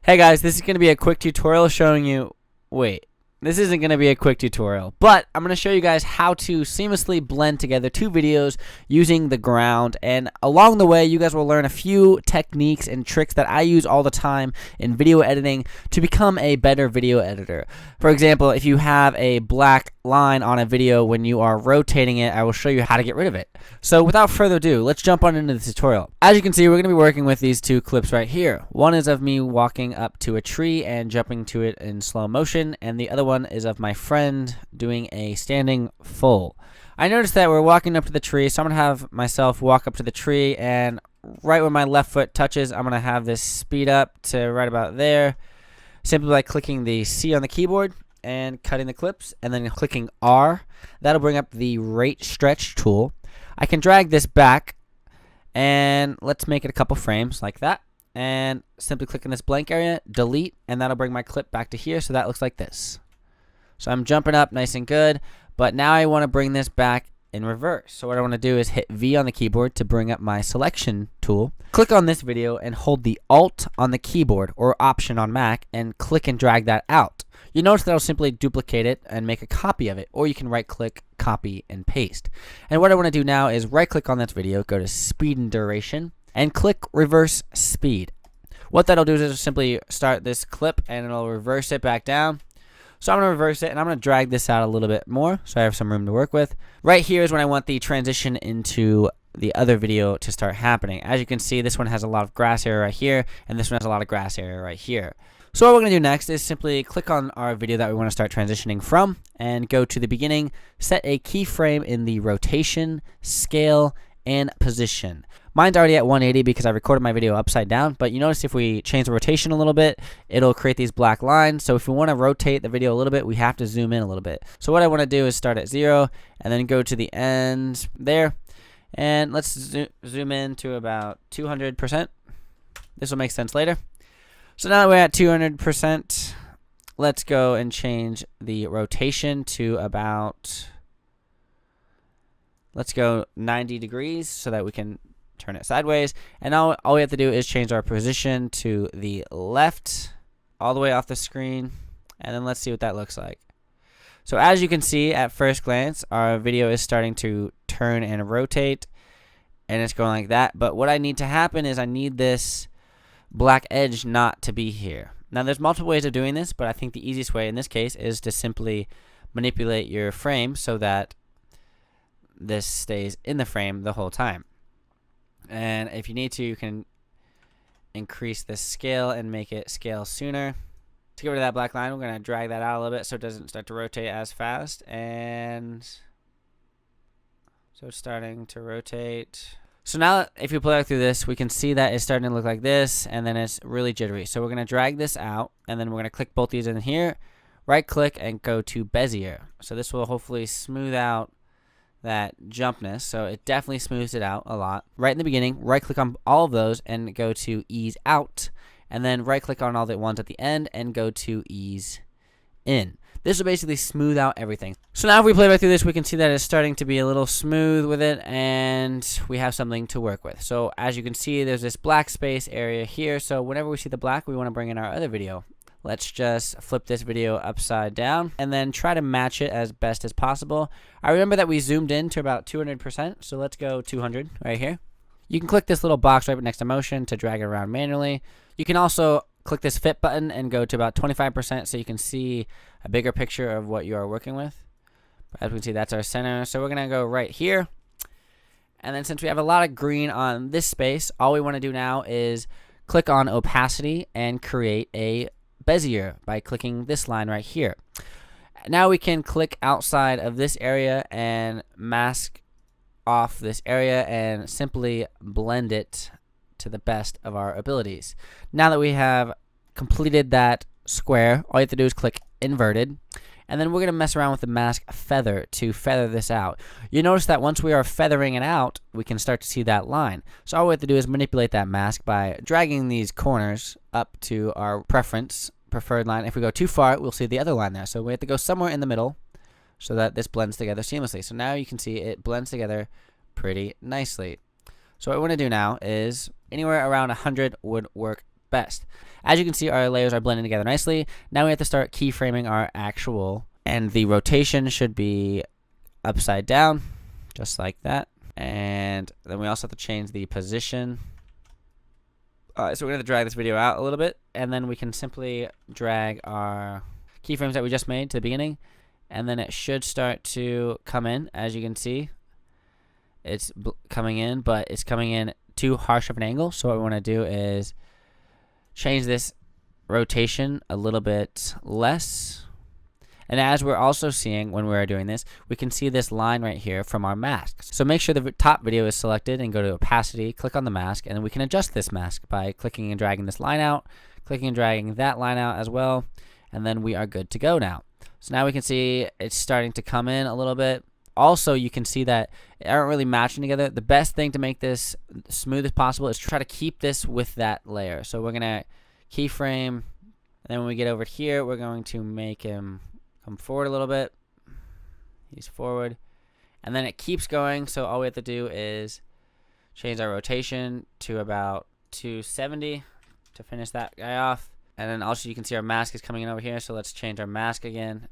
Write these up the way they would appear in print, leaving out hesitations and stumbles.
Hey guys, this is going to be a quick tutorial showing you, this isn't going to be a quick tutorial, but I'm going to show you guys how to seamlessly blend together two videos using the ground, and along the way you guys will learn a few techniques and tricks that I use all the time in video editing to become a better video editor. For example, if you have a black line on a video when you are rotating it, I will show you how to get rid of it. So without further ado, let's jump on into the tutorial. As you can see, we're going to be working with these two clips right here. One is of me walking up to a tree and jumping to it in slow motion, and the other one is of my friend doing a standing full. I noticed that we're walking up to the tree, so I'm going to have myself walk up to the tree, and right where my left foot touches, I'm going to have this speed up to right about there, simply by clicking the C on the keyboard and cutting the clips, and then clicking R. That'll bring up the rate stretch tool. I can drag this back, and let's make it a couple frames like that, and simply click in this blank area, delete, and that'll bring my clip back to here, so that looks like this. So I'm jumping up nice and good, but now I want to bring this back in reverse. So what I want to do is hit V on the keyboard to bring up my selection tool. Click on this video and hold the Alt on the keyboard or Option on Mac and click and drag that out. You notice that I'll simply duplicate it and make a copy of it, or you can right click, copy, and paste. And what I want to do now is right click on this video, go to speed and duration, and click reverse speed. What that'll do is simply start this clip and it'll reverse it back down. So I'm going to reverse it, and I'm going to drag this out a little bit more so I have some room to work with. Right here is when I want the transition into the other video to start happening. As you can see, this one has a lot of grass area right here, and this one has a lot of grass area right here. So what we're going to do next is simply click on our video that we want to start transitioning from and go to the beginning, set a keyframe in the rotation, scale, and position. Mine's already at 180 because I recorded my video upside down, but you notice if we change the rotation a little bit, it'll create these black lines. So if we want to rotate the video a little bit, we have to zoom in a little bit. So what I want to do is start at 0 and then go to the end there, and let's zoom in to about 200%. This will make sense later. So now that we're at 200%, let's go and change the rotation to about, let's go 90 degrees so that we can turn it sideways. And now all we have to do is change our position to the left all the way off the screen, and then let's see what that looks like. So as you can see at first glance, our video is starting to turn and rotate, and it's going like that. But what I need to happen is I need this black edge not to be here. Now there's multiple ways of doing this, but I think the easiest way in this case is to simply manipulate your frame so that this stays in the frame the whole time. And if you need to, you can increase the scale and make it scale sooner. To get rid of that black line, we're going to drag that out a little bit so it doesn't start to rotate as fast. And so it's starting to rotate. So now if you play through this, we can see that it's starting to look like this, and then it's really jittery. So we're going to drag this out, and then we're going to click both these in here, right click, and go to Bezier. So this will hopefully smooth out that jumpness, so it definitely smooths it out a lot. Right in the beginning, right click on all of those and go to ease out, and then right click on all the ones at the end and go to ease in. This will basically smooth out everything. So now if we play right through this, we can see that it's starting to be a little smooth with it, and we have something to work with. So as you can see, there's this black space area here, so whenever we see the black, we want to bring in our other video. Let's just flip this video upside down and then try to match it as best as possible. I remember that we zoomed in to about 200%, so let's go 200 right here. You can click this little box right next to motion to drag it around manually. You can also click this fit button and go to about 25% so you can see a bigger picture of what you are working with. As we can see, that's our center. So we're going to go right here. And then since we have a lot of green on this space, all we want to do now is click on opacity and create a Bezier by clicking this line right here. Now we can click outside of this area and mask off this area and simply blend it to the best of our abilities. Now that we have completed that square, all you have to do is click inverted, and then we're going to mess around with the mask feather to feather this out. You notice that once we are feathering it out, we can start to see that line. So all we have to do is manipulate that mask by dragging these corners up to our preferred line. If we go too far, we'll see the other line there. So we have to go somewhere in the middle so that this blends together seamlessly. So now you can see it blends together pretty nicely. So what I want to do now is anywhere around 100 would work best. As you can see, our layers are blending together nicely. Now we have to start keyframing our actual, and the rotation should be upside down, just like that. And then we also have to change the position. Alright, so we're going to drag this video out a little bit, and then we can simply drag our keyframes that we just made to the beginning, and then it should start to come in. As you can see, it's coming in, but it's coming in too harsh of an angle. So what we want to do is change this rotation a little bit less. And as we're also seeing when we're doing this, we can see this line right here from our mask. So make sure the top video is selected and go to opacity, click on the mask, and then we can adjust this mask by clicking and dragging this line out, clicking and dragging that line out as well, and then we are good to go now. So now we can see it's starting to come in a little bit. Also, you can see that they aren't really matching together. The best thing to make this smooth as possible is try to keep this with that layer. So we're going to keyframe, and then when we get over here, we're going to make him come forward a little bit. He's forward. And then it keeps going, so all we have to do is change our rotation to about 270 to finish that guy off. And then also you can see our mask is coming in over here, so let's change our mask again.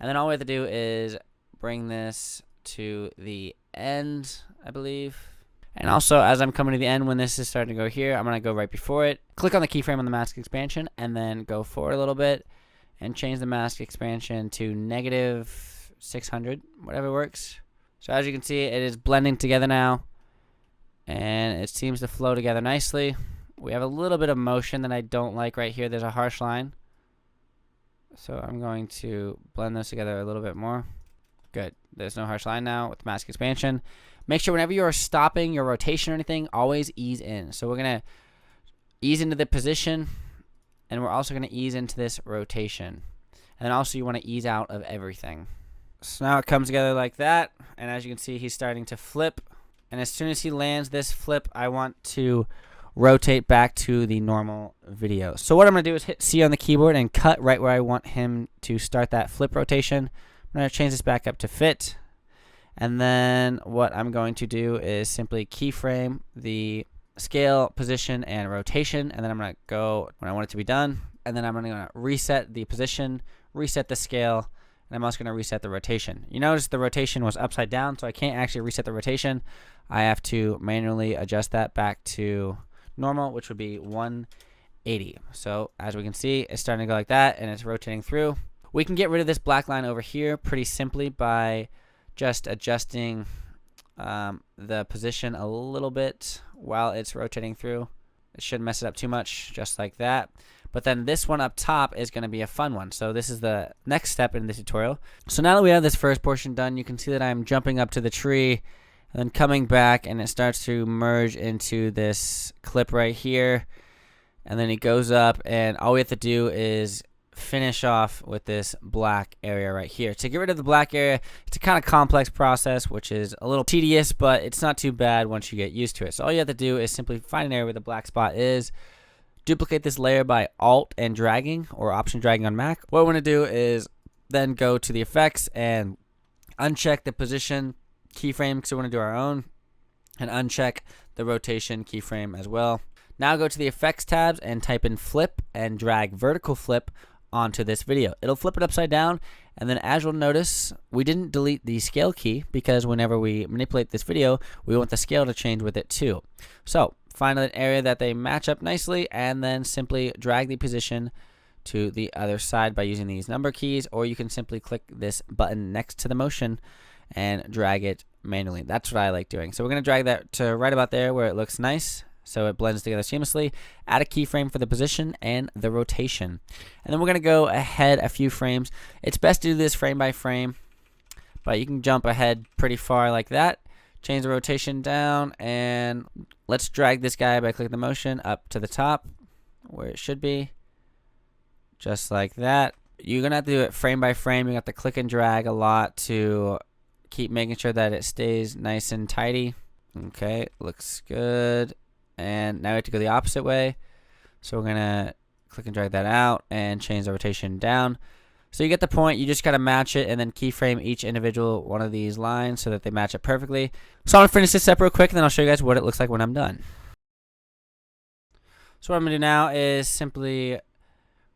And then all we have to do is bring this to the end, I believe. And also, as I'm coming to the end, when this is starting to go here, I'm going to go right before it. Click on the keyframe on the mask expansion, and then go forward a little bit. And change the mask expansion to -600, whatever works. So as you can see, it is blending together now, and it seems to flow together nicely. We have a little bit of motion that I don't like right here. There's a harsh line. So I'm going to blend those together a little bit more. Good. There's no harsh line now with mask expansion. Make sure whenever you are stopping your rotation or anything, always ease in. So we're going to ease into the position, and we're also going to ease into this rotation. And then also you want to ease out of everything. So now it comes together like that. And as you can see, he's starting to flip. And as soon as he lands this flip, I want to rotate back to the normal video. So what I'm going to do is hit C on the keyboard and cut right where I want him to start that flip rotation. I'm going to change this back up to fit. And then what I'm going to do is simply keyframe the scale, position, and rotation, and then I'm going to go when I want it to be done, and then I'm going to reset the position, reset the scale, and I'm also going to reset the rotation. You notice the rotation was upside down, so I can't actually reset the rotation. I have to manually adjust that back to normal, which would be 180. So as we can see, it's starting to go like that, and it's rotating through. We can get rid of this black line over here pretty simply by just adjusting the position a little bit while it's rotating through. It shouldn't mess it up too much, just like that. But then this one up top is going to be a fun one. So this is the next step in the tutorial. So now that we have this first portion done, you can see that I'm jumping up to the tree and then coming back, and it starts to merge into this clip right here. And then it goes up, and all we have to do is finish off with this black area right here. To get rid of the black area, it's a kind of complex process, which is a little tedious, but it's not too bad once you get used to it. So all you have to do is simply find an area where the black spot is, duplicate this layer by Alt and dragging, or Option dragging on Mac. What we want to do is then go to the effects and uncheck the position keyframe, because we want to do our own, and uncheck the rotation keyframe as well. Now go to the effects tabs and type in flip and drag vertical flip onto this video. It'll flip it upside down, and then as you'll notice, we didn't delete the scale key because whenever we manipulate this video, we want the scale to change with it too. So find an area that they match up nicely, and then simply drag the position to the other side by using these number keys, or you can simply click this button next to the motion and drag it manually. That's what I like doing. So we're going to drag that to right about there where it looks nice, so it blends together seamlessly. Add a keyframe for the position and the rotation. And then we're going to go ahead a few frames. It's best to do this frame by frame, but you can jump ahead pretty far like that. Change the rotation down, and let's drag this guy by clicking the motion up to the top where it should be. Just like that. You're going to have to do it frame by frame. You have to click and drag a lot to keep making sure that it stays nice and tidy. Okay, looks good. And now we have to go the opposite way. So we're going to click and drag that out and change the rotation down. So you get the point. You just got to match it and then keyframe each individual one of these lines so that they match up perfectly. So I'm going to finish this up real quick, and then I'll show you guys what it looks like when I'm done. So what I'm going to do now is simply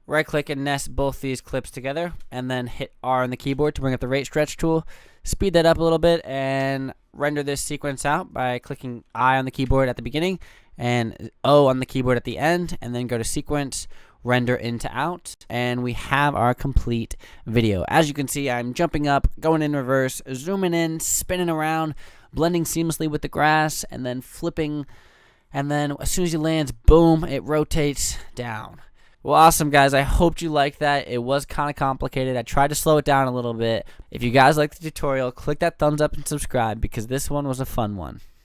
right click and nest both these clips together, and then hit R on the keyboard to bring up the rate stretch tool. Speed that up a little bit and render this sequence out by clicking I on the keyboard at the beginning and O on the keyboard at the end, and then go to sequence, render into out, and we have our complete video. As you can see, I'm jumping up, going in reverse, zooming in, spinning around, blending seamlessly with the grass, and then flipping, and then as soon as he lands, boom, it rotates down. Well, awesome, guys. I hoped you liked that. It was kind of complicated. I tried to slow it down a little bit. If you guys liked the tutorial, click that thumbs up and subscribe because this one was a fun one.